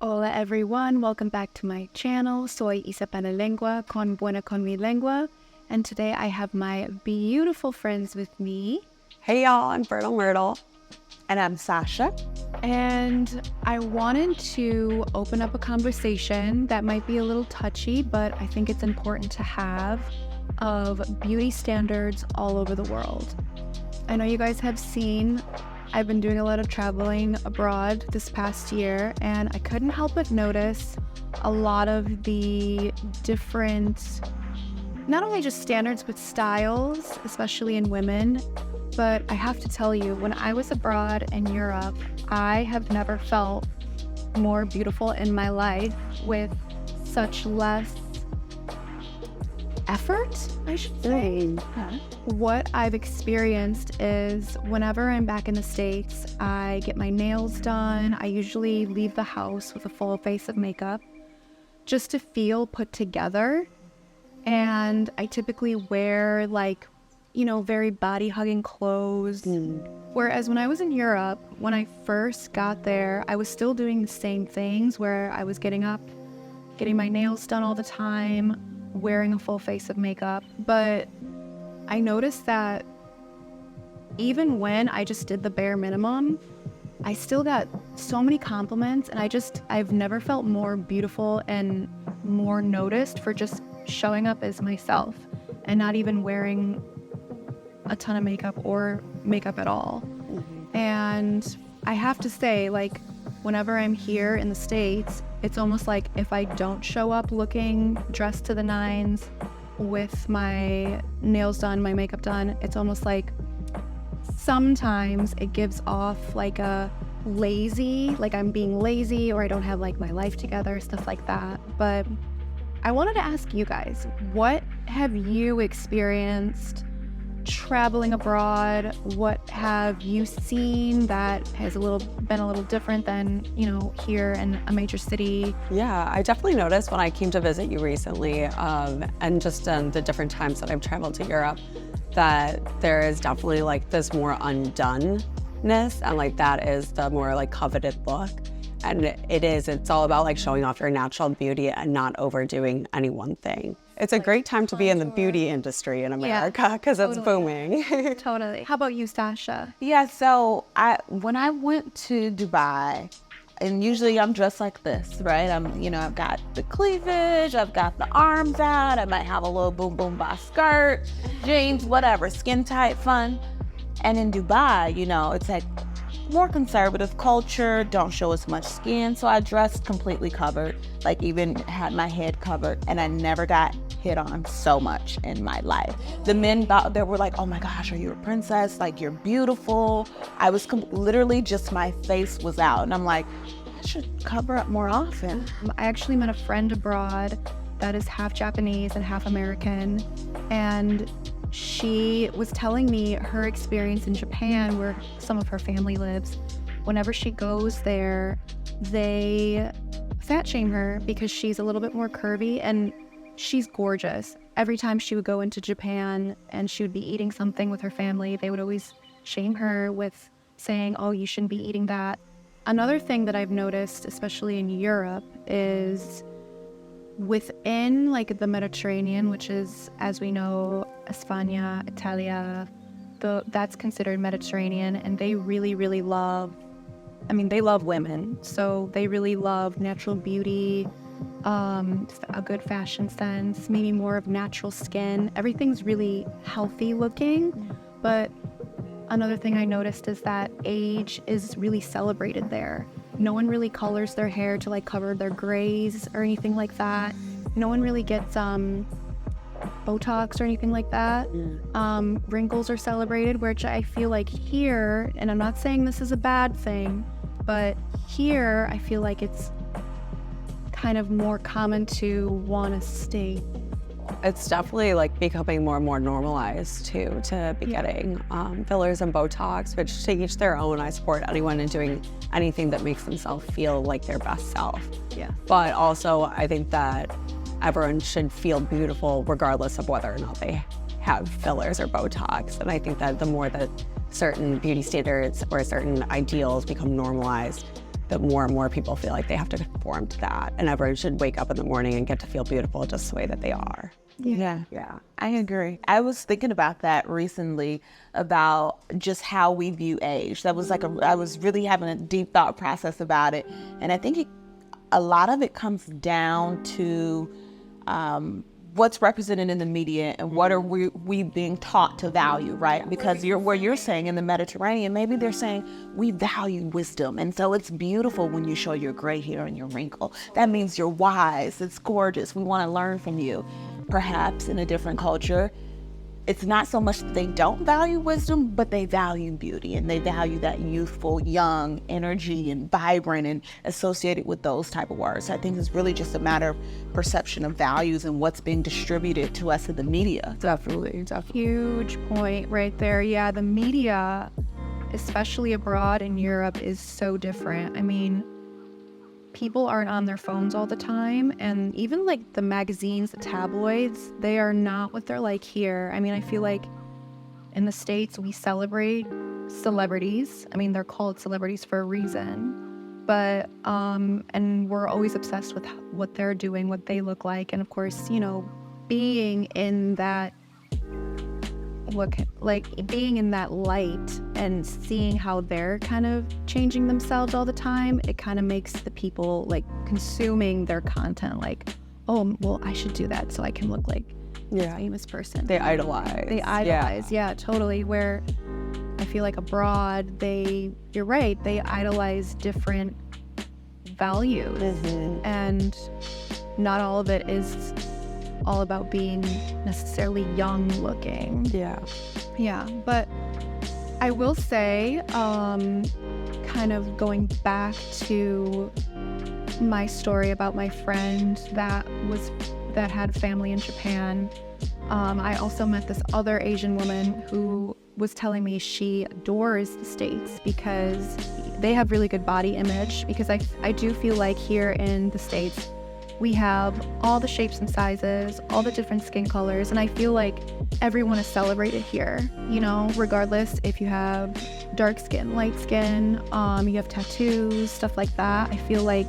Hola everyone, welcome back to my channel. Soy Isa Panalengua con Buena con mi lengua, and today I have my beautiful friends with me. Hey y'all, I'm Myrtle. And I'm Sasha. And I wanted to open up a conversation that might be a little touchy, but I think it's important to have, of beauty standards all over the world. I know you guys have seen I've been doing a lot of traveling abroad this past year, and I couldn't help but notice a lot of the different, not only just standards, but styles, especially in women. But I have to tell you, when I was abroad in Europe, I have never felt more beautiful in my life with such less effort, I should say. What I've experienced is whenever I'm back in the States, I get my nails done. I usually leave the house with a full face of makeup just to feel put together. And I typically wear very body-hugging clothes. Whereas when I was in Europe, when I first got there, I was still doing the same things where I was getting up, getting my nails done all the time, wearing a full face of makeup. But I noticed that even when I just did the bare minimum, I still got so many compliments, and I've never felt more beautiful and more noticed for just showing up as myself and not even wearing a ton of makeup or makeup at all. And I have to say, whenever I'm here in the States, it's almost like if I don't show up looking dressed to the nines with my nails done, my makeup done, it's almost like sometimes it gives off like a lazy, like I'm being lazy or I don't have my life together, stuff like that. But I wanted to ask you guys, what have you experienced traveling abroad? What have you seen that has been a little different than, here in a major city? Yeah, I definitely noticed when I came to visit you recently, and just the different times that I've traveled to Europe, that there is definitely this more undoneness, and that is the more coveted look. And it's all about showing off your natural beauty and not overdoing any one thing. It's a great time to be in the beauty industry in America because it's booming. Totally. How about you, Sasha? Yeah, so when I went to Dubai, and usually I'm dressed like this, right? I've got the cleavage, I've got the arms out, I might have a little boom boom boss skirt, jeans, whatever, skin tight, fun. And in Dubai, it's more conservative culture, don't show as much skin. So I dressed completely covered, even had my head covered, and I never got hit on so much in my life. The men they were like, oh my gosh, are you a princess? You're beautiful. I was literally just my face was out. And I'm like, I should cover up more often. I actually met a friend abroad that is half Japanese and half American. And she was telling me her experience in Japan, where some of her family lives. Whenever she goes there, they fat shame her because she's a little bit more curvy, and she's gorgeous. Every time she would go into Japan and she would be eating something with her family, they would always shame her with saying, oh, you shouldn't be eating that. Another thing that I've noticed, especially in Europe, is within the Mediterranean, which is, as we know, España, Italia, that's considered Mediterranean, and they really, really love, they love women, so they really love natural beauty, a good fashion sense, maybe more of natural skin. Everything's really healthy looking. But another thing I noticed is that age is really celebrated there. No one really colors their hair to cover their grays or anything like that. No one really gets Botox or anything like that. Wrinkles are celebrated, which I feel like here, and I'm not saying this is a bad thing, but here I feel like it's kind of more common to want to stay. It's definitely becoming more and more normalized too, to be getting fillers and Botox, which to each their own. I support anyone in doing anything that makes themselves feel like their best self. Yeah. But also I think that everyone should feel beautiful regardless of whether or not they have fillers or Botox. And I think that the more that certain beauty standards or certain ideals become normalized, that more and more people feel like they have to conform to that, and everyone should wake up in the morning and get to feel beautiful just the way that they are. Yeah, I agree. I was thinking about that recently, about just how we view age. That was I was really having a deep thought process about it. And I think a lot of it comes down to what's represented in the media and what are we being taught to value, right? Because where you're saying in the Mediterranean, maybe they're saying we value wisdom. And so it's beautiful when you show your gray hair and your wrinkle. That means you're wise. It's gorgeous. We want to learn from you. Perhaps in a different culture, it's not so much that they don't value wisdom, but they value beauty, and they value that youthful, young energy and vibrant and associated with those type of words. I think it's really just a matter of perception of values and what's being distributed to us in the media. Definitely. Huge point right there. Yeah, the media, especially abroad in Europe, is so different. I mean, people aren't on their phones all the time, and even like the magazines, the tabloids, they are not what they're like here. I mean, I feel like in the States we celebrate celebrities. I mean, they're called celebrities for a reason, but and we're always obsessed with what they're doing, what they look like, and of course, you know, being in that being in that light and seeing how they're kind of changing themselves all the time, it kind of makes the people like consuming their content like, oh, well, I should do that so I can look like a famous person. They idolize. Yeah, totally. Where I feel like abroad, you're right, they idolize different values, and not all of it is all about being necessarily young looking. Yeah, but I will say, kind of going back to my story about my friend that had family in Japan, I also met this other Asian woman who was telling me she adores the States because they have really good body image, because I do feel like here in the States we have all the shapes and sizes, all the different skin colors, and I feel like everyone is celebrated here, you know, regardless if you have dark skin, light skin, you have tattoos, stuff like that. I feel like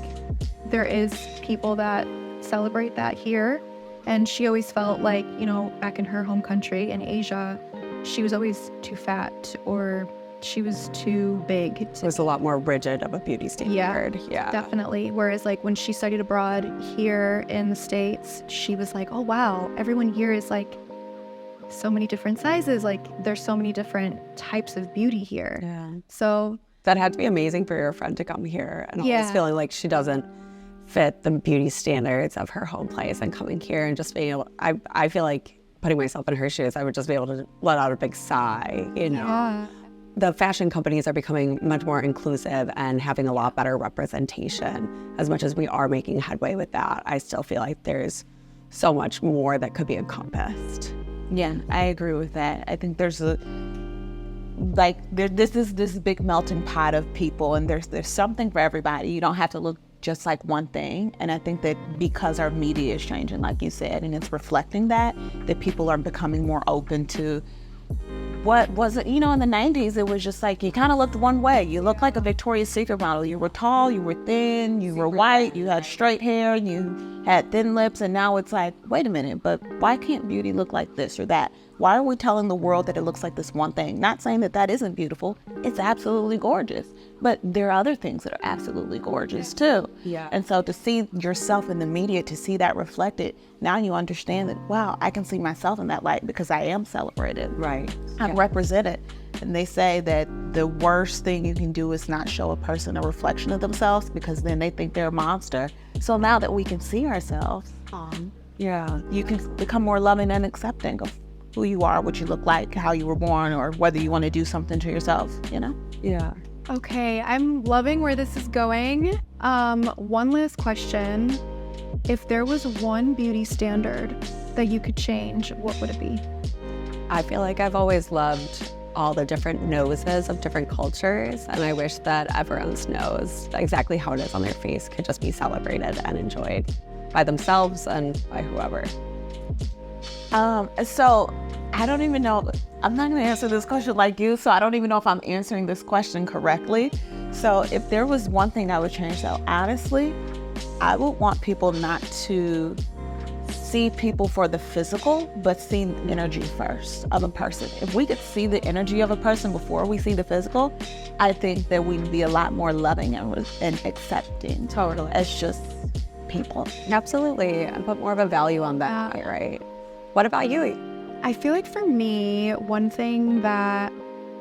there is people that celebrate that here, and she always felt like, you know, back in her home country in Asia, she was always too fat or she was too big. It was a lot more rigid of a beauty standard. Yeah, definitely. Whereas like when she studied abroad here in the States, she was like, oh wow, everyone here is like so many different sizes. Like there's so many different types of beauty here. Yeah. So that had to be amazing for your friend to come here and always feeling like she doesn't fit the beauty standards of her home place, and coming here and just being able, I feel like putting myself in her shoes, I would just be able to let out a big sigh, you know. Yeah. The fashion companies are becoming much more inclusive and having a lot better representation. As much as we are making headway with that, I still feel like there's so much more that could be encompassed. Yeah, I agree with that. I think there's this big melting pot of people, and there's something for everybody. You don't have to look just like one thing. And I think that because our media is changing, like you said, and it's reflecting that people are becoming more open to what was it, you know, in the 90s, it was just like, you kind of looked one way. You looked like a Victoria's Secret model. You were tall, you were thin, you were white, you had straight hair, you had thin lips. And now it's like, wait a minute, but why can't beauty look like this or that? Why are we telling the world that it looks like this one thing? Not saying that that isn't beautiful. It's absolutely gorgeous. But there are other things that are absolutely gorgeous too. Yeah. And so to see yourself in the media, to see that reflected, now you understand that, wow, I can see myself in that light because I am celebrated. Right. I'm represented. And they say that the worst thing you can do is not show a person a reflection of themselves, because then they think they're a monster. So now that we can see ourselves, you can become more loving and accepting of who you are, what you look like, how you were born, or whether you want to do something to yourself, you know? Yeah. Okay, I'm loving where this is going. One last question. If there was one beauty standard that you could change, what would it be? I feel like I've always loved all the different noses of different cultures, and I wish that everyone's nose, exactly how it is on their face, could just be celebrated and enjoyed by themselves and by whoever. So I don't even know, I'm not going to answer this question like you, so I don't even know if I'm answering this question correctly. So if there was one thing I would change, though, honestly, I would want people not to see people for the physical, but see the energy first of a person. If we could see the energy of a person before we see the physical, I think that we'd be a lot more loving and accepting. Totally. As just people. Absolutely. And put more of a value on that, right? What about you? I feel like for me, one thing that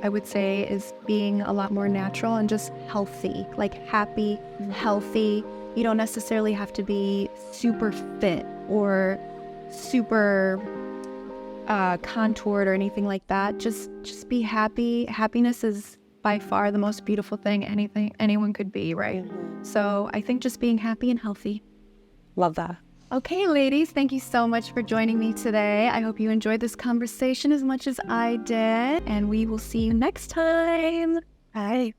I would say is being a lot more natural and just healthy, like happy, healthy. You don't necessarily have to be super fit or super contoured or anything like that. Just be happy. Happiness is by far the most beautiful thing anyone could be, right? So I think just being happy and healthy. Love that. Okay, ladies, thank you so much for joining me today. I hope you enjoyed this conversation as much as I did, and we will see you next time. Bye.